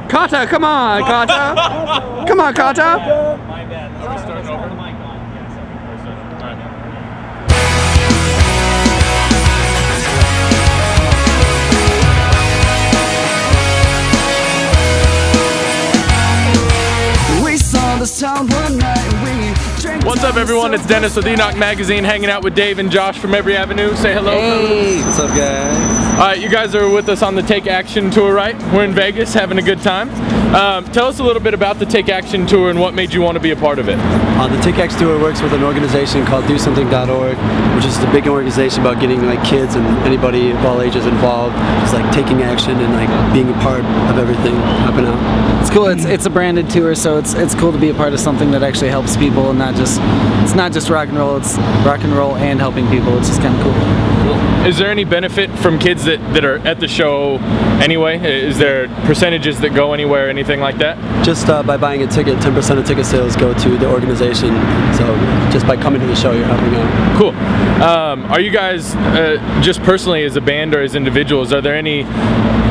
Carter, come on, Carter. Come on, Carter. My bad. Are we starting over? What's up, everyone? It's Dennis with Enoch Magazine, hanging out with Dave and Josh from every avenue. Say hello. Hey, what's up, guys? All right, you guys are with us on the Take Action Tour, right? We're in Vegas, having a good time. Tell us a little bit about the Take Action Tour and what made you want to be a part of it. The Take Action Tour works with an organization called DoSomething.org, which is a big organization about getting like kids and anybody of all ages involved, just like taking action and like being a part of everything, helping out. It's cool. It's a branded tour, so it's cool to be a part of something that actually helps people and it's not just rock and roll. It's rock and roll and helping people. It's just kind of cool. Is there any benefit from kids that are at the show anyway? Is there percentages that go anywhere, anything like that? Just by buying a ticket, 10% of ticket sales go to the organization. So just by coming to the show, you're helping out. Cool. Are you guys, just personally as a band or as individuals, are there any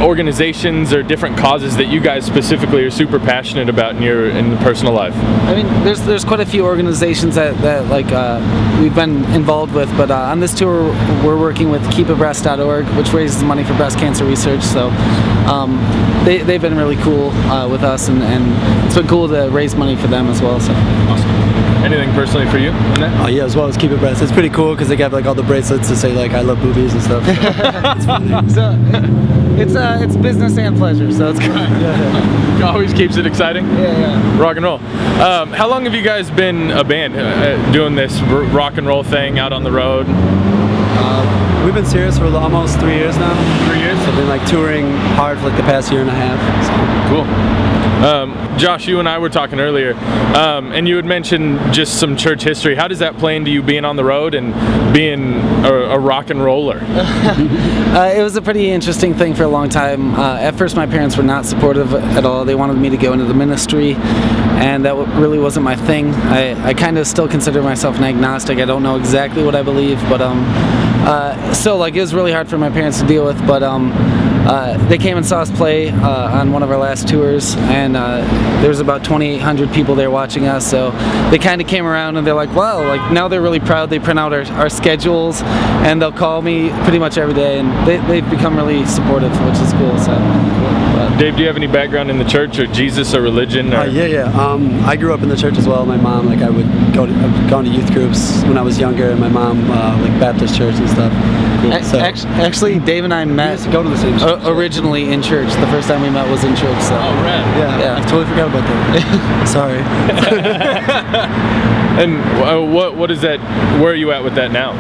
organizations or different causes that you guys specifically are super passionate about in the personal life? I mean, there's quite a few organizations that we've been involved with, but on this tour we're working with keepabreast.org, which raises money for breast cancer research. So they've been really cool with us, and it's been cool to raise money for them as well. So awesome. Anything personally for you in that? Yeah, as well as Keep It Breast. It's pretty cool because they got like all the bracelets to say like I love boobies and stuff. It's funny. So it's business and pleasure, so it's good. Yeah. Always keeps it exciting. Yeah. Rock and roll. How long have you guys been a band doing this rock and roll thing out on the road? We've been serious for almost 3 years now. 3 years? I've been like touring hard for like the past year and a half. So. Cool. Josh, you and I were talking earlier, and you had mentioned just some church history. How does that play into you being on the road and being a rock and roller? It was a pretty interesting thing for a long time. At first, my parents were not supportive at all. They wanted me to go into the ministry, and that really wasn't my thing. I kind of still consider myself an agnostic. I don't know exactly what I believe, but still, like, it was really hard for my parents to deal with. But they came and saw us play on one of our last tours, and there was about 2,800 people there watching us. So they kind of came around and they're like, wow, like now they're really proud. They print out our schedules, and they'll call me pretty much every day, and they've become really supportive, which is cool. So. Dave, do you have any background in the church or Jesus or religion? Or? Yeah. I grew up in the church as well. My mom, like, I would go to youth groups when I was younger, and my mom, like, Baptist church and stuff. Cool. So, actually, Dave and I met. We used to go to the same church. Originally in church. The first time we met was in church. So. Oh, right. Yeah. I totally forgot about that. Sorry. And what is that? Where are you at with that now?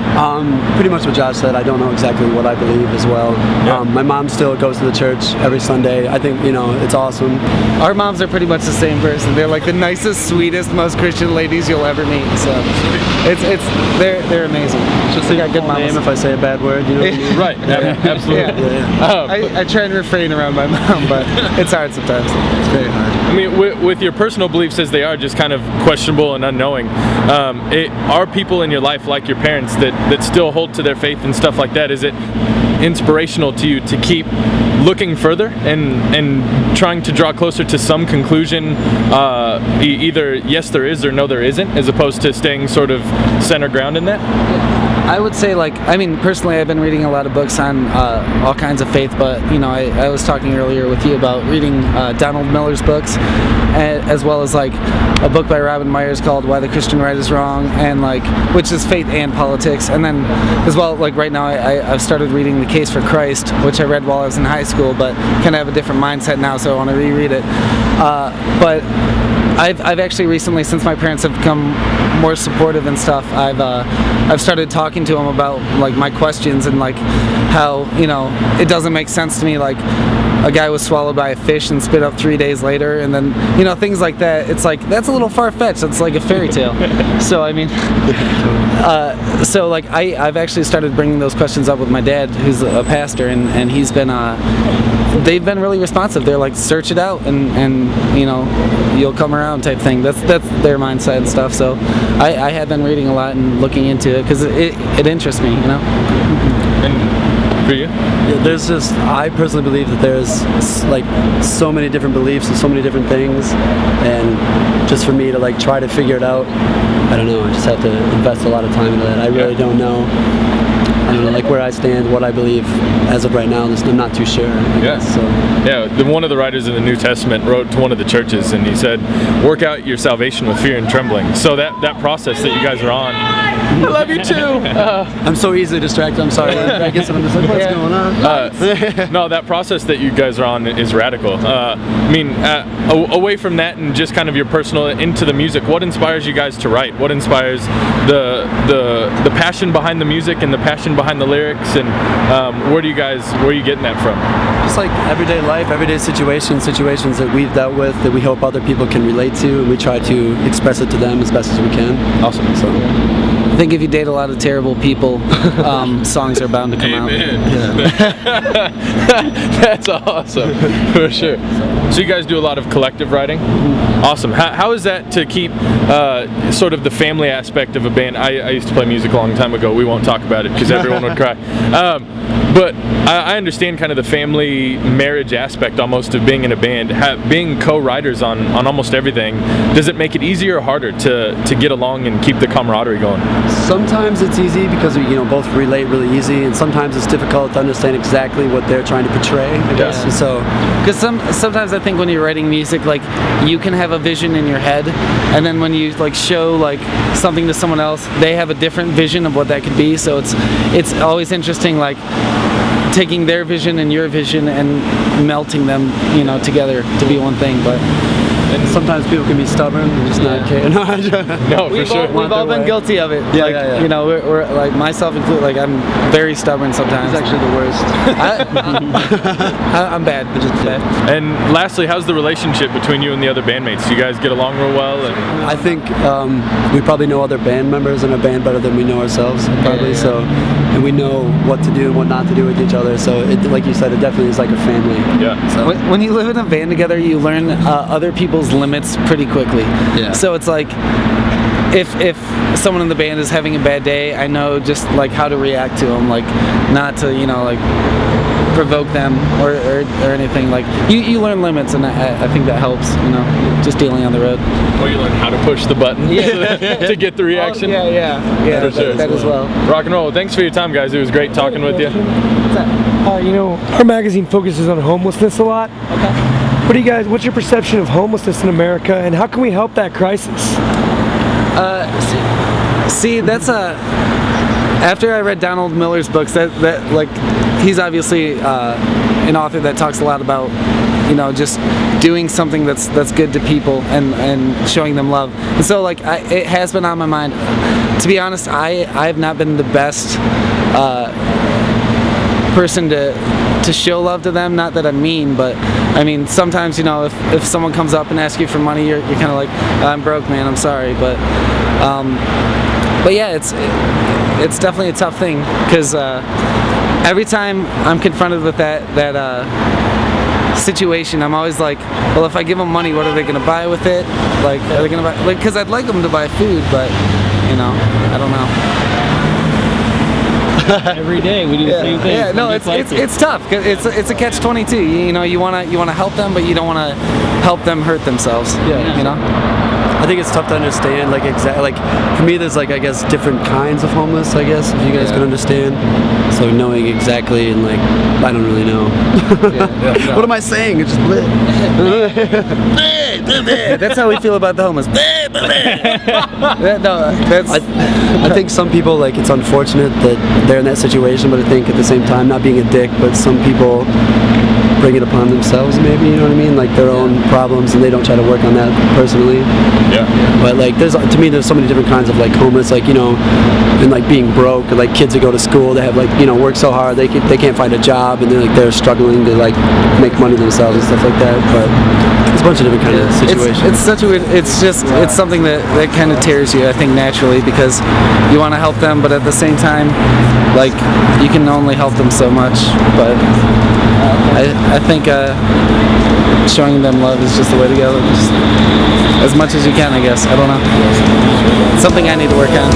Pretty much what Josh said. I don't know exactly what I believe as well. Yeah. My mom still goes to the church every Sunday. I think, it's awesome. Our moms are pretty much the same person. They're like the nicest, sweetest, most Christian ladies you'll ever meet. So they're amazing. Just they got good name if I say a bad word, you know what I mean? Right. Absolutely. Yeah. I try and refrain around my mom, but it's hard sometimes. It's very hard. I mean, with your personal beliefs as they are just kind of questionable and unknowing, are people in your life like your parents that still hold to their faith and stuff like that? Is it inspirational to you to keep looking further and trying to draw closer to some conclusion, either yes there is or no there isn't, as opposed to staying sort of center ground in that? I would say, personally, I've been reading a lot of books on all kinds of faith, but I was talking earlier with you about reading Donald Miller's books, as well as like a book by Robin Myers called Why the Christian Right is Wrong, and which is faith and politics. And then as well, like right now I've started reading The Case for Christ, which I read while I was in high school, but kind of have a different mindset now, so I want to reread it. But I've actually recently, since my parents have become more supportive and stuff, I've started talking to them about like my questions and like how it doesn't make sense to me, like a guy was swallowed by a fish and spit up 3 days later, and then things like that. It's like that's a little far-fetched. It's like a fairy tale. So I mean, so like I've actually started bringing those questions up with my dad, who's a pastor, and he's been they've been really responsive. They're like, search it out, and you'll come around type thing. That's their mindset and stuff. So I have been reading a lot and looking into it because it interests me. And for you? Yeah, there's just, I personally believe that there's like so many different beliefs and so many different things, and just for me to like try to figure it out, I don't know, I just have to invest a lot of time into that. I really don't know. I don't know, like where I stand, what I believe as of right now, I'm not too sure. I guess, so. Yeah, one of the writers in the New Testament wrote to one of the churches, and he said, work out your salvation with fear and trembling. So that process that you guys are on, I love you too. I'm so easily distracted, I'm sorry. I guess I'm just like, what's going on? No, that process that you guys are on is radical. I mean, away from that and just kind of your personal, into the music, what inspires you guys to write? What inspires the passion behind the music and the passion behind the lyrics, and where are you getting that from? Just like everyday life, everyday situations that we've dealt with that we hope other people can relate to, and we try to express it to them as best as we can. Awesome. So I think if you date a lot of terrible people, songs are bound to come out. Yeah. That's awesome, for sure. So you guys do a lot of collective writing? Awesome. How is that to keep sort of the family aspect of a band? I used to play music a long time ago. We won't talk about it because everyone would cry. But I understand kind of the family marriage aspect almost of being in a band, being co-writers on almost everything. Does it make it easier or harder to get along and keep the camaraderie going? Sometimes it's easy because we both relate really easy, and sometimes it's difficult to understand exactly what they're trying to portray, I guess. Yeah. So, because sometimes I think when you're writing music, like you can have a vision in your head, and then when you like show like something to someone else, they have a different vision of what that could be. So it's always interesting, like taking their vision and your vision and melting them, together to be one thing. But sometimes people can be stubborn and just not care. No, for sure. We've all been guilty of it. Yeah, We're like, myself included, like I'm very stubborn sometimes. It's actually the worst. I'm bad. Just bad. And lastly, how's the relationship between you and the other bandmates? You guys get along real well? And I think we probably know other band members in our band better than we know ourselves, probably. Yeah. So, and we know what to do and what not to do with each other. So, like you said, it definitely is like a family. Yeah. So. When you live in a band together, you learn other people's limits pretty quickly. Yeah. So it's like, if someone in the band is having a bad day, I know just like how to react to them, like not to like provoke them or anything. Like you learn limits, and I think that helps. Just dealing on the road. Or you learn how to push the button to get the reaction. Yeah. For sure. That as well. Rock and roll. Thanks for your time, guys. It was great talking with you. Our magazine focuses on homelessness a lot. Okay. What's your perception of homelessness in America, and how can we help that crisis? See, that's after I read Donald Miller's books, that like he's obviously an author that talks a lot about just doing something that's good to people and showing them love. And so like it has been on my mind. To be honest, I have not been the best person to show love to them. Not that I'm mean, but I mean sometimes if someone comes up and asks you for money, you're kind of like, I'm broke, man, I'm sorry. But yeah, it's definitely a tough thing, because every time I'm confronted with that situation, I'm always like, well, if I give them money, what are they going to buy with it? Like, are they going to buy? Because I'd like them to buy food, but I don't know. Every day we do the same thing. Yeah, no, it's tough. Cause it's a catch-22. You want to help them, but you don't want to help them hurt themselves. I think it's tough to understand, like for me there's like, I guess, different kinds of homeless, I guess, if you guys can understand. So knowing exactly, and like, I don't really know. What am I saying? It's just bleh. That's how we feel about the homeless. I think some people, like, it's unfortunate that they're in that situation, but I think at the same time, not being a dick, but some people bring it upon themselves, maybe, you know what I mean, like their own problems, and they don't try to work on that personally. But like, to me there's so many different kinds of like homeless, like, and like being broke, or like kids that go to school, they have like, work so hard they can't find a job, and they're struggling to like make money themselves and stuff like that. But it's a bunch of different kind of situations. It's such a weird, it's something that kind of tears you, I think, naturally, because you want to help them, but at the same time, like, you can only help them so much. But I think showing them love is just the way to go. Just as much as you can, I guess. I don't know. It's something I need to work on.